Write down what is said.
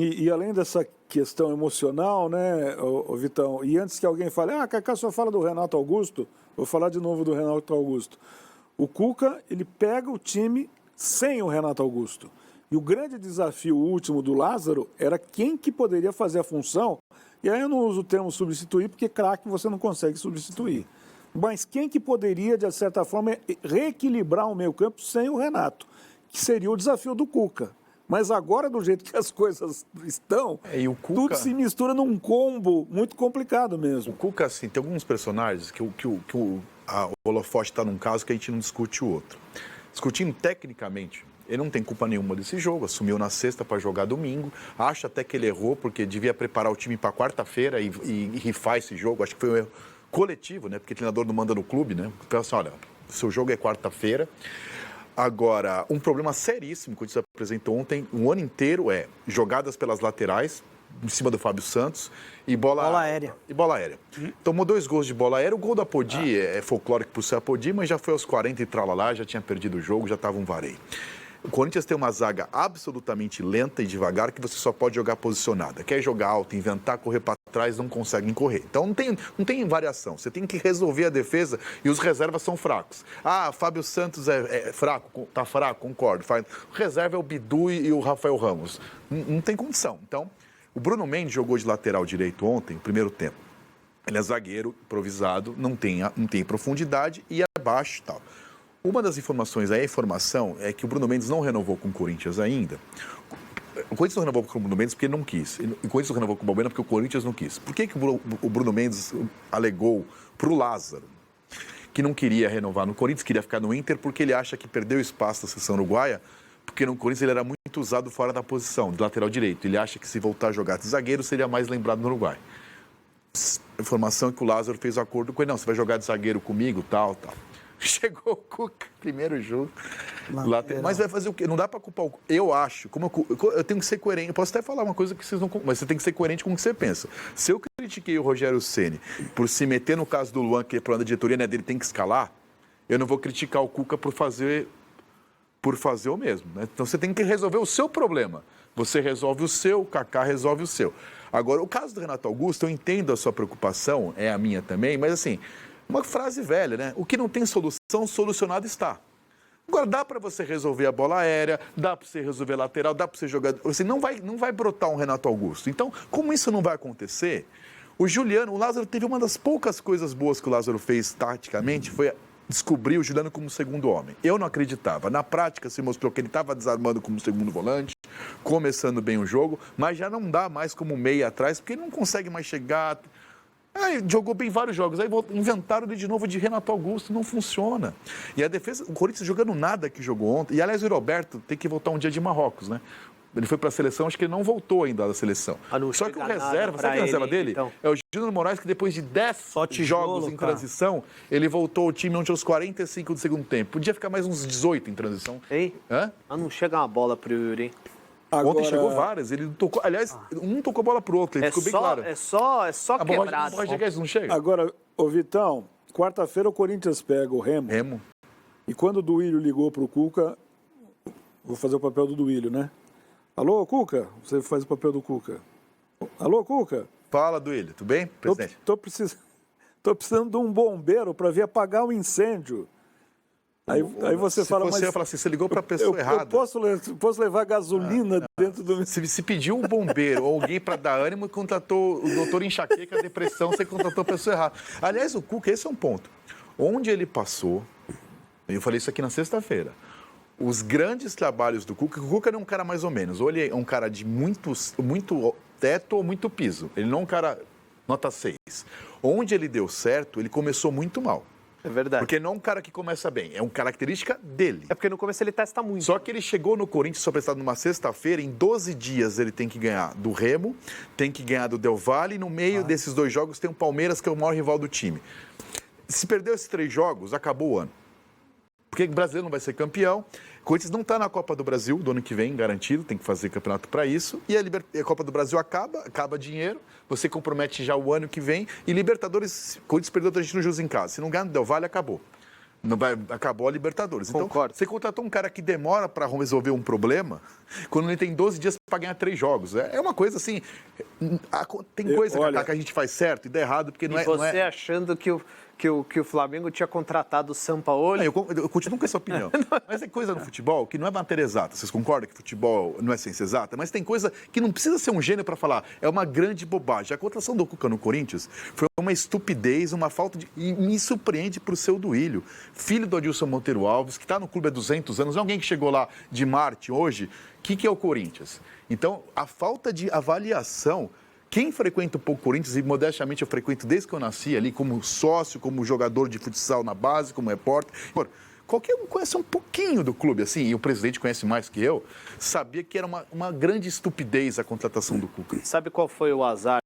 E além dessa questão emocional, né, Vitão, e antes que alguém fale, Kaká só fala do Renato Augusto, vou falar de novo do Renato Augusto. O Cuca, ele pega o time sem o Renato Augusto. E o grande desafio último do Lázaro era quem que poderia fazer a função, e aí eu não uso o termo substituir, porque craque você não consegue substituir. Mas quem que poderia, de certa forma, reequilibrar o meio-campo sem o Renato, que seria o desafio do Cuca. Mas agora, do jeito que as coisas estão, e o Cuca, tudo se mistura num combo muito complicado mesmo. O Cuca, assim, tem alguns personagens que o holofote está num caso que a gente não discute o outro. Discutindo tecnicamente, ele não tem culpa nenhuma desse jogo, assumiu na sexta para jogar domingo, acho até que ele errou porque devia preparar o time para quarta-feira e rifar esse jogo, acho que foi um erro coletivo, né? Porque o treinador não manda no clube, né? Então, assim, olha, seu jogo é quarta-feira. Agora, um problema seríssimo que o Corinthians apresentou ontem, um ano inteiro, é jogadas pelas laterais, em cima do Fábio Santos, e bola aérea. Tomou 2 gols de bola aérea. O gol da Apodi é folclórico por ser Apodi, mas já foi aos 40 e tralalá, já tinha perdido o jogo, já estava um vareio. O Corinthians tem uma zaga absolutamente lenta e devagar que você só pode jogar posicionada. Quer jogar alto, inventar, correr para trás, não conseguem correr. Então não tem variação. Você tem que resolver a defesa e os reservas são fracos. Fábio Santos é fraco, tá fraco, concordo. O reserva é o Bidu e o Rafael Ramos. Não tem condição. Então, o Bruno Mendes jogou de lateral direito ontem, no primeiro tempo. Ele é zagueiro, improvisado, não tem profundidade e é baixo e tal. Uma das informações aí, a informação é que o Bruno Mendes não renovou com o Corinthians ainda. O Corinthians não renovou com o Bruno Mendes porque ele não quis. O Corinthians não renovou com o Balbuena porque o Corinthians não quis. Por que o Bruno Mendes alegou para o Lázaro que não queria renovar no Corinthians, queria ficar no Inter porque ele acha que perdeu espaço na seleção uruguaia, porque no Corinthians ele era muito usado fora da posição, de lateral direito. Ele acha que se voltar a jogar de zagueiro seria mais lembrado no Uruguai. A informação é que o Lázaro fez um acordo com ele, não, você vai jogar de zagueiro comigo, tal. Chegou o Cuca, primeiro jogo. Mas vai fazer o quê? Não dá para culpar o Cuca. Eu acho, eu tenho que ser coerente. Eu posso até falar uma coisa que vocês não... Mas você tem que ser coerente com o que você pensa. Se eu critiquei o Rogério Ceni por se meter no caso do Luan, que é plano da diretoria, né, dele tem que escalar, eu não vou criticar o Cuca por fazer o mesmo. Né? Então você tem que resolver o seu problema. Você resolve o seu, o Kaká resolve o seu. Agora, o caso do Renato Augusto, eu entendo a sua preocupação, é a minha também, mas assim... Uma frase velha, né? O que não tem solução, solucionado está. Agora, dá para você resolver a bola aérea, dá para você resolver a lateral, dá para você jogar... Você não vai brotar um Renato Augusto. Então, como isso não vai acontecer, o Lázaro teve uma das poucas coisas boas que o Lázaro fez taticamente, foi descobrir o Juliano como segundo homem. Eu não acreditava. Na prática, se mostrou que ele estava desarmando como segundo volante, começando bem o jogo, mas já não dá mais como meia atrás, porque ele não consegue mais chegar... jogou bem vários jogos, aí inventaram ele de novo de Renato Augusto, não funciona. E a defesa, o Corinthians jogando nada que jogou ontem, e aliás o Roberto tem que voltar um dia de Marrocos, né? Ele foi para a seleção, acho que ele não voltou ainda da seleção. Só que o reserva, sabe a reserva dele? Então. É o Júnior Moraes, que depois de 10 jogos em transição, ele voltou ao time onde aos 45 do segundo tempo. Podia ficar mais uns 18 em transição. Hein? Mas não chega uma bola pro Yuri, hein? Ontem chegou várias, ele tocou, aliás, um tocou a bola pro outro, ele ficou bem claro. É só quebrado. Não chega. Agora, Vitão, quarta-feira o Corinthians pega o Remo. E quando o Duílio ligou pro Cuca, vou fazer o papel do Duílio, né? Alô, Cuca? Você faz o papel do Cuca. Alô, Cuca? Fala, Duílio, tudo bem, presidente? Tô precisando de um bombeiro para vir apagar um incêndio. Aí você fala, mas... Você fala assim, você ligou para a pessoa errada. Eu posso levar gasolina dentro do... Se pediu um bombeiro ou alguém para dar ânimo e contratou o doutor enxaqueca, depressão, você contratou a pessoa errada. Aliás, o Cuca, esse é um ponto. Onde ele passou, eu falei isso aqui na sexta-feira, os grandes trabalhos do Cuca, o Cuca não é um cara mais ou menos, ou ele é um cara de muito teto ou muito piso. Ele não é um cara nota 6. Onde ele deu certo, ele começou muito mal. É verdade. Porque não é um cara que começa bem, é uma característica dele. É porque no começo ele testa muito. Só que ele chegou no Corinthians, só prestado numa sexta-feira, em 12 dias ele tem que ganhar do Remo, tem que ganhar do Del Valle, e no meio desses 2 jogos tem o Palmeiras, que é o maior rival do time. Se perdeu esses 3 jogos, acabou o ano. Porque o brasileiro não vai ser campeão. O Corinthians não está na Copa do Brasil do ano que vem, garantido, tem que fazer campeonato para isso. E a Copa do Brasil acaba dinheiro, você compromete já o ano que vem. E Libertadores, o Corinthians perdeu o Argentino Jus em casa. Se não ganhar no Del Valle, acabou. Não vai, acabou a Libertadores. Então, Concordo. você contratou um cara que demora para resolver um problema, quando ele tem 12 dias para ganhar 3 jogos. É uma coisa assim. Tem coisa olha, que a gente faz certo e dá errado, porque não E é. você não é... achando que o Flamengo tinha contratado o Sampaoli? Eu continuo com essa opinião. Mas tem coisa no futebol que não é matéria exata. Vocês concordam que futebol não é ciência exata? Mas tem coisa que não precisa ser um gênio para falar. É uma grande bobagem. A contratação do Cuca no Corinthians foi uma estupidez, uma falta de... E me surpreende para o seu Duílio, filho do Adilson Monteiro Alves, que está no clube há 200 anos, é alguém que chegou lá de Marte hoje. O que é o Corinthians? Então, a falta de avaliação... Quem frequenta um pouco o Corinthians, e modestamente eu frequento desde que eu nasci ali, como sócio, como jogador de futsal na base, como repórter. Qualquer um conhece um pouquinho do clube, assim, e o presidente conhece mais que eu, sabia que era uma grande estupidez a contratação do Cuca. Sabe qual foi o azar